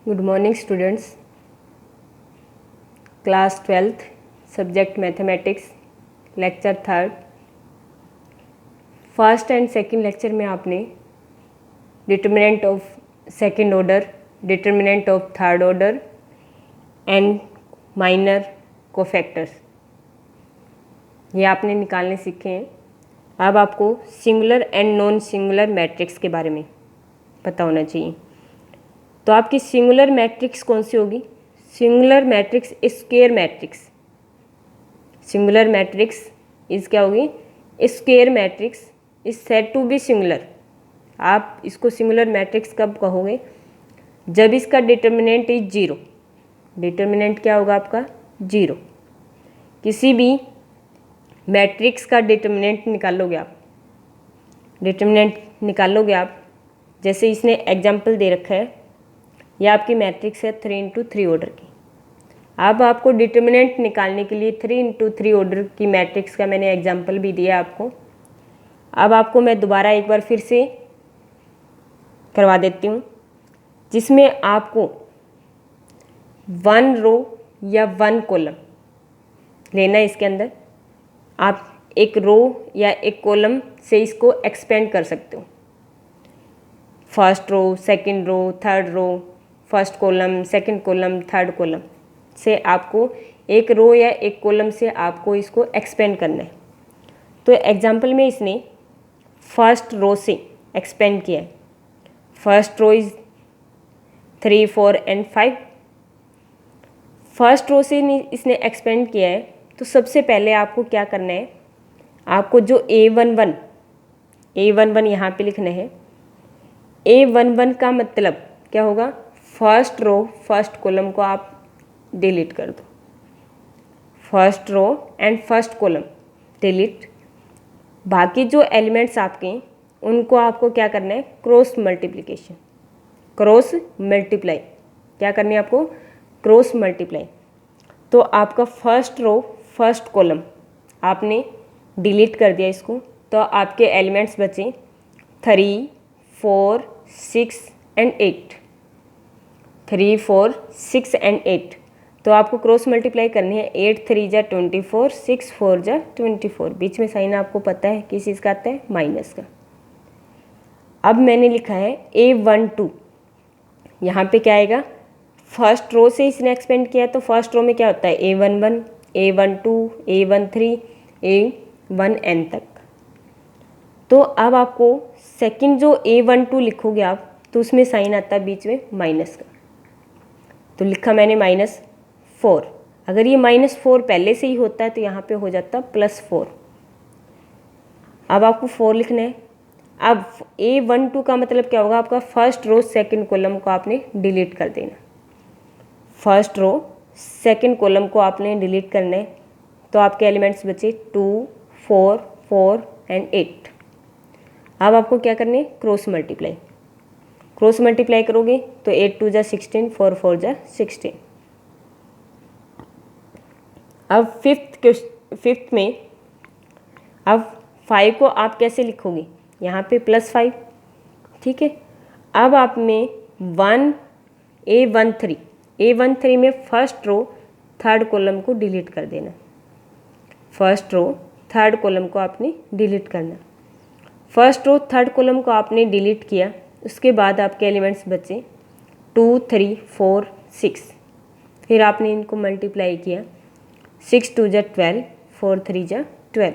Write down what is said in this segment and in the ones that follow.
Good morning students. Class 12th subject mathematics, lecture 3rd। First and second lecture में आपने determinant of second order, determinant of third order and minor cofactors ये आपने निकालने सीखे हैं। अब आपको singular and non singular matrix के बारे में पता होना चाहिए। तो आपकी सिंगुलर मैट्रिक्स कौन सी होगी? Singular matrix square matrix. Singular matrix is क्या होगी? Square matrix is said to be singular. आप इसको सिंगुलर मैट्रिक्स कब कहोगे? जब इसका डिटर्मिनेंट इज जीरो। डिटर्मिनेंट क्या होगा आपका? जीरो। किसी भी मैट्रिक्स का डिटर्मिनेंट निकालोगे आप, डिटर्मिनेंट निकालोगे आप, जैसे इसने एग्जाम्पल दे रखा है, यह आपकी मैट्रिक्स है 3x3 ऑर्डर की। अब आपको डिटर्मिनेंट निकालने के लिए 3x3 ऑर्डर की मैट्रिक्स का मैंने एग्जाम्पल भी दिया आपको। अब आपको मैं दोबारा एक बार फिर से करवा देती हूँ, जिसमें आपको 1 रो या 1 कॉलम लेना है। इसके अंदर आप एक रो या एक कॉलम से इसको एक्सपेंड कर सकते हो। First row, second row, third row, first column, second column, third column से आपको एक रो या एक कॉलम से आपको इसको एक्सपेंड करना है। तो एग्जांपल में इसने फर्स्ट रो से एक्सपेंड किया है। First row is 3, 4 and 5। First row से इसने एक्सपेंड किया है, तो सबसे पहले आपको क्या करना है? आपको जो A11 यहाँ पे लिखना है। A11 का मतलब क्या होगा? फर्स्ट रो फर्स्ट कॉलम को आप डिलीट कर दो। First row and first column delete. बाकी जो एलिमेंट्स आपके उनको आपको क्या करना है? Cross multiplication, cross multiply. क्या करनी है आपको? Cross multiply. तो आपका फर्स्ट रो फर्स्ट कॉलम आपने डिलीट कर दिया इसको, तो आपके एलिमेंट्स बचे 3, 4, 6 एंड 8। 3, 4, 6 एंड 8। तो आपको क्रॉस मल्टीप्लाई करनी है। 8 3 जा 24, 6 4 जा 24। बीच में साइन आपको पता है किस चीज़ का आता है? माइनस का। अब मैंने लिखा है A12। यहाँ पे क्या आएगा? फर्स्ट रो से इसने एक्सपेंड किया, तो फर्स्ट रो में क्या होता है? A11, A12, A13, A1n तक। तो अब आपको सेकंड जो A12 लिखोगे आप, तो उसमें साइन आता है बीच में माइनस का। तो लिखा मैंने -4। अगर ये -4 पहले से ही होता है तो यहाँ पे हो जाता +4। अब आपको 4 लिखना है। अब A12 का मतलब क्या होगा? आपका फर्स्ट रो सेकंड कॉलम को आपने डिलीट कर देना। फर्स्ट रो सेकंड कॉलम को आपने डिलीट करना है, तो आपके एलिमेंट्स बचे 2, 4, 4 एंड 8। अब आपको क्या करने? Cross multiply. क्रॉस मल्टीप्लाई करोगे तो 8 2 जा 16, 4 4 जा 16। अब फिफ्थ में अब 5 को आप कैसे लिखोगे? यहाँ पे +5, ठीक है। अब आप में A13 में फर्स्ट रो थर्ड कॉलम को डिलीट कर देना। फर्स्ट रो थर्ड कॉलम को आपने डिलीट करना। फर्स्ट रो थर्ड कॉलम को आपने डिलीट किया, उसके बाद आपके एलिमेंट्स बचे 2, 3, 4, 6। फिर आपने इनको मल्टीप्लाई किया। 6 2 जा 12, 4 3 जा 12।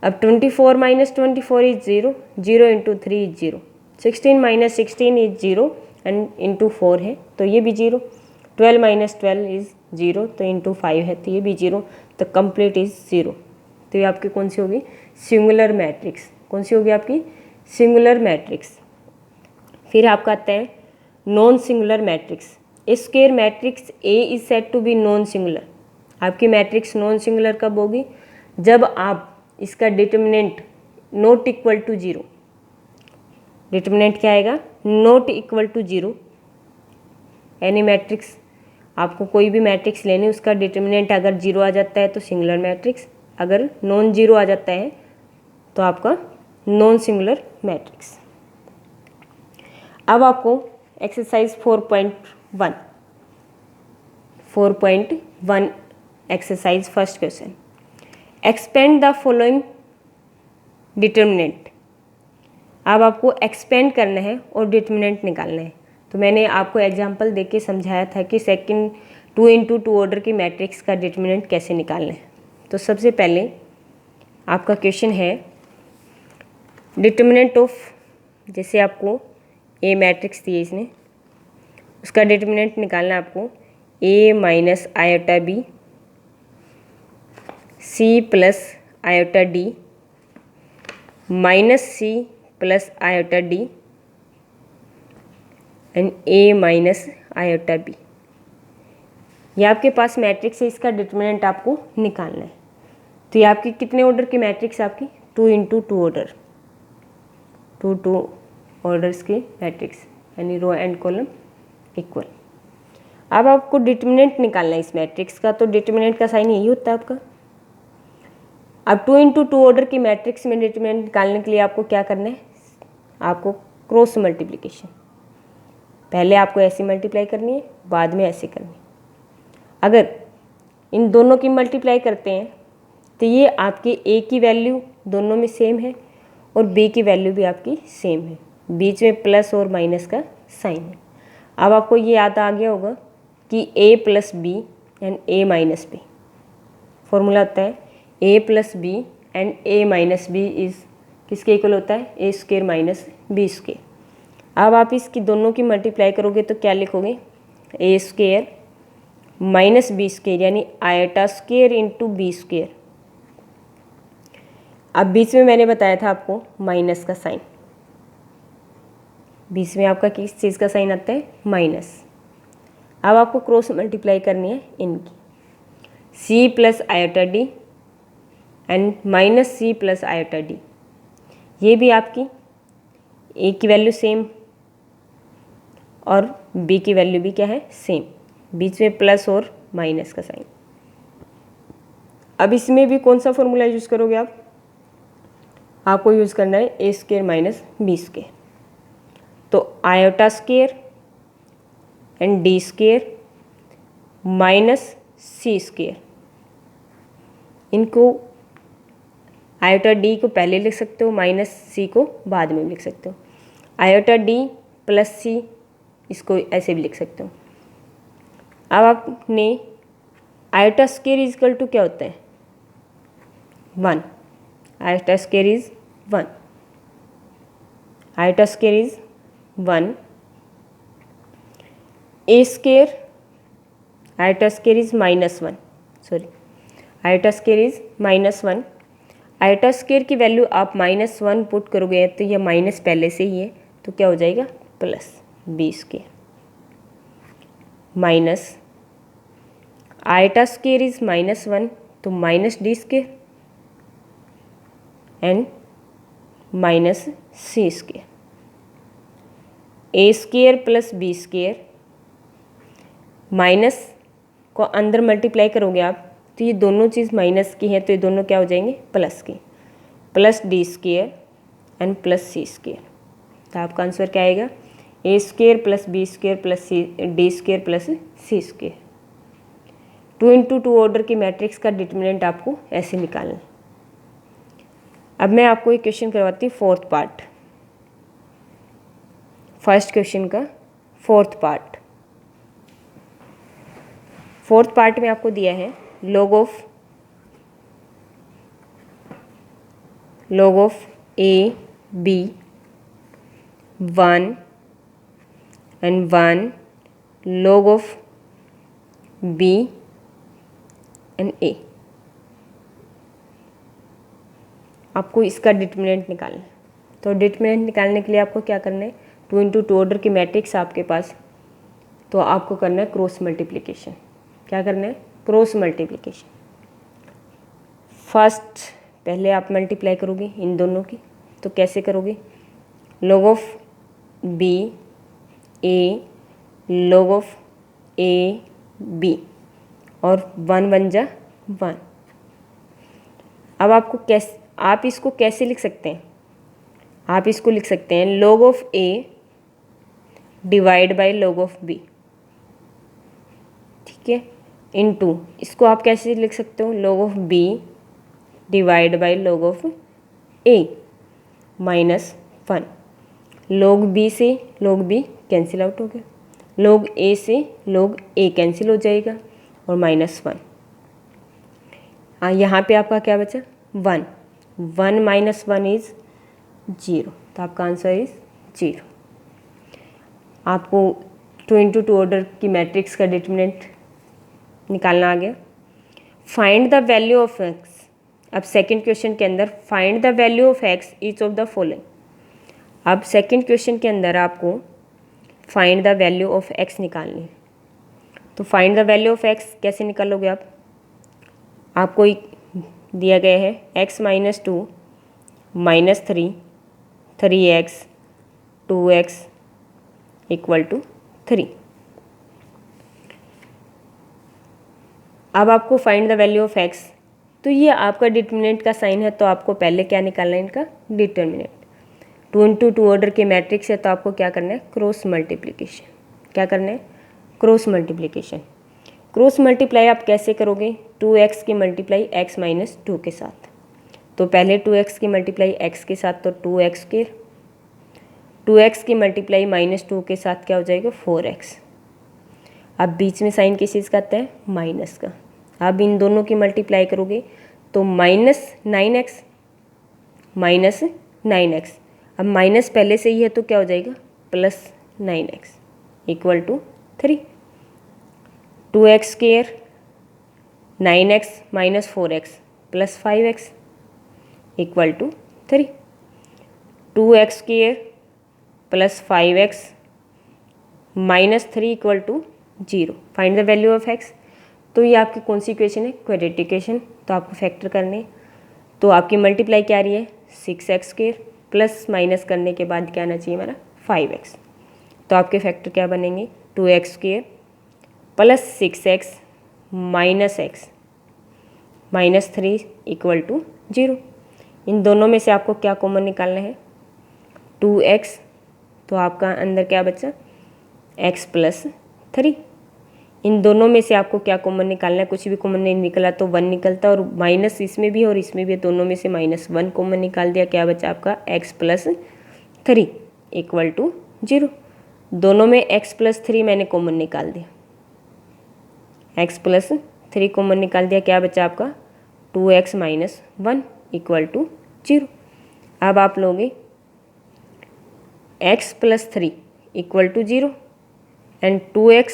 अब 24 - 24 is 0, 0 × 3 is 0। 16 - 16 is 0 and into 4 है तो ये भी 0। 12 - 12 इज 0, तो इंटू 5 है तो ये भी 0। तो कंप्लीट इज 0। तो ये आपकी कौन सी होगी? Singular matrix. कौन सी होगी आपकी? Singular matrix. फिर आपका आता है non singular matrix. Square matrix A is said to be non singular. आपकी मैट्रिक्स नॉन सिंगुलर कब होगी? जब आप इसका determinant not equal to 0। Determinant क्या आएगा? Not equal to 0। Any matrix, आपको कोई भी मैट्रिक्स लेने, उसका डिटर्मिनेंट अगर 0 आ जाता है तो सिंगुलर मैट्रिक्स, अगर नॉन 0 आ जाता है तो आपका नॉन सिंगुलर मैट्रिक्स। अब आपको exercise 4.1 4.1 exercise first question, expand the following determinant. अब आपको एक्सपेंड करना है और डिटर्मिनेंट निकालना है। तो मैंने आपको एग्जांपल देके समझाया था कि सेकंड 2x2 ऑर्डर की मैट्रिक्स का डिटर्मिनेंट कैसे निकालना है। तो सबसे पहले आपका क्वेश्चन है डिटर्मिनेंट ऑफ, जैसे आपको ए मैट्रिक्स दी है इसने, उसका डिटर्मिनेंट निकालना है आपको A minus iota B C plus iota D minus C plus iota D and A minus iota B. ये आपके पास मैट्रिक्स है, इसका डिटर्मिनेंट आपको निकालना है। तो ये आपकी कितने ऑर्डर की मैट्रिक्स है? आपकी 2x2 ऑर्डर, 2 ऑर्डर्स की मैट्रिक्स, यानी रो एंड कॉलम इक्वल। अब आपको डिटर्मिनेंट निकालना है इस मैट्रिक्स का, तो डिटर्मिनेंट का साइन यही होता है आपका। अब 2x2 ऑर्डर की मैट्रिक्स में डिटर्मिनेंट निकालने के लिए आपको क्या करना है? आपको क्रॉस मल्टीप्लिकेशन, पहले आपको ऐसे मल्टीप्लाई करनी है, बाद में ऐसे करनी है। अगर इन दोनों की मल्टीप्लाई करते हैं तो ये आपकी ए की वैल्यू दोनों में सेम है और बी की वैल्यू भी आपकी सेम है, बीच में प्लस और माइनस का साइन है। अब आपको ये याद आ गया होगा कि A plus B and A minus B, formula होता है A plus B and A minus B is किसके इक्वल होता है? ए स्क्वायर माइनस बी स्क्वायर। अब आप इसकी दोनों की मल्टीप्लाई करोगे तो क्या लिखोगे? A square minus B square, यानी iota square into b square. अब बीच में मैंने बताया था आपको माइनस का साइन, बीच में आपका किस चीज़ का साइन आता है? माइनस। अब आपको क्रॉस मल्टीप्लाई करनी है इनकी, c plus iota D and minus C plus iota d. ये भी आपकी ए की वैल्यू सेम और बी की वैल्यू भी क्या है? सेम, बीच में प्लस और माइनस का साइन। अब इसमें भी कौन सा फॉर्मूला यूज़ करोगे आप? आपको यूज़ करना है ए स्क्वायर माइनस बी स्क्वायर। तो iota square and d square minus c square, इनको आयोटा डी को पहले लिख सकते हो, माइनस सी को बाद में लिख सकते हो। आयोटा डी प्लस सी, इसको ऐसे भी लिख सकते हो। अब आपने iota square is equal to क्या होता है? 1। Iota square is 1, iota square is 1। A square, iota square is -1, sorry, iota square is -1। Iota square की वैल्यू आप -1 पुट करोगे तो ये माइनस पहले से ही है, तो क्या हो जाएगा? Plus B square minus iota square is -1, तो minus d square and minus c square. A square plus B square, minus को अंदर मल्टीप्लाई करोगे आप तो ये दोनों चीज़ माइनस की है, तो ये दोनों क्या हो जाएंगे? प्लस की, plus D square and plus C square. तो आपका आंसर क्या आएगा? A square plus B square plus C D square plus C square. 2x2 order की मैट्रिक्स का डिटर्मिनेंट आपको ऐसे निकालना है। अब मैं आपको एक क्वेश्चन करवाती हूँ, फोर्थ पार्ट, फर्स्ट क्वेश्चन का फोर्थ पार्ट। फोर्थ पार्ट में आपको दिया है log of a b 1 and 1 log of b and a। आपको इसका डिटर्मिनेंट निकालना है। तो डिटर्मिनेंट निकालने के लिए आपको क्या करना है? 2x2 ऑर्डर की मैट्रिक्स आपके पास, तो आपको करना है क्रॉस मल्टीप्लिकेशन। क्या करना है? Cross multiplication. फर्स्ट पहले आप मल्टीप्लाई करोगे इन दोनों की, तो कैसे करोगे? log of b a log of a b, और 1 1 जा 1। अब आपको कैसे, आप इसको कैसे लिख सकते हैं? आप इसको लिख सकते हैं log of A divide by log of b, ठीक है, इनटू इसको आप कैसे लिख सकते हो, log of b divide by log of a minus 1। log b से log b कैंसिल आउट हो गया, log a से log a कैंसिल हो जाएगा और -1। हाँ, यहाँ पे आपका क्या बचा 1, 1 माइनस 1 इज 0, तो आपका आंसर इज 0। आपको 2 इंटू 2 ऑर्डर की मैट्रिक्स का डिटरमिनेंट निकालना आ गया। Find the value of x. अब सेकंड क्वेश्चन के अंदर find the value of x each of the following. अब सेकंड क्वेश्चन के अंदर आपको find the value of x निकालनी है। तो find the value of x कैसे निकालोगे आप, आपको दिया गया है x minus 2 minus 3, 3x 2x equal to 3। अब आपको find the value of x, तो ये आपका डिटरमिनेंट का साइन है, तो आपको पहले क्या निकालना है, इनका डिटरमिनेंट। 2 इंटू 2 ऑर्डर के मैट्रिक्स है, तो आपको क्या करना है, क्रॉस मल्टीप्लिकेशन। क्या करना है, क्रॉस मल्टीप्लिकेशन। क्रॉस मल्टीप्लाई आप कैसे करोगे, 2x की मल्टीप्लाई x माइनस 2 के साथ। तो पहले 2x की मल्टीप्लाई x के साथ तो 2x स्क्वायर, 2x की मल्टीप्लाई -2 के साथ क्या हो जाएगा 4x। अब बीच में साइन किस चीज़ का आता है, माइनस का। अब इन दोनों की मल्टीप्लाई करोगे तो -9x -9x। अब माइनस पहले से ही है तो क्या हो जाएगा +9x equal to 3। 2x square 9x minus 4x plus 5x equal to 3। 2x square plus 5x minus 3 equal to 0। Find the value of x। तो ये आपकी कौन सी इक्वेशन है, क्वाड्रेटिक इक्वेशन, तो आपको फैक्टर करने। तो आपकी मल्टीप्लाई क्या आ रही है 6x स्क्वायर, प्लस माइनस करने के बाद क्या आना चाहिए हमारा 5x। तो आपके फैक्टर क्या बनेंगे 2x square plus 6x minus x minus 3 equal to 0। इन दोनों में से आपको क्या कॉमन निकालना है 2x, तो आपका अंदर क्या बचा x प्लस 3। इन दोनों में से आपको क्या कॉमन निकालना है, कुछ भी कॉमन नहीं निकला तो 1 निकलता, और माइनस इसमें भी और इसमें भी, दोनों में से -1 कॉमन निकाल दिया, क्या बचा आपका x प्लस 3 इक्वल टू 0। दोनों में x प्लस 3 मैंने कॉमन निकाल दिया, x प्लस 3 कॉमन निकाल दिया, क्या बचा आपका 2x माइनस 1 इक्वल टू 0। अब आप लोगे x plus 3 equal to 0 and 2x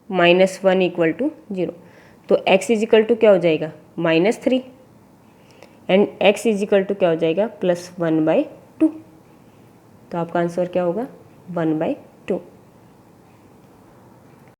minus 1 equal to 0। तो x इज इक्वल टू क्या हो जाएगा -3 and x is equal to क्या हो जाएगा +1/2। तो आपका आंसर क्या होगा 1/2।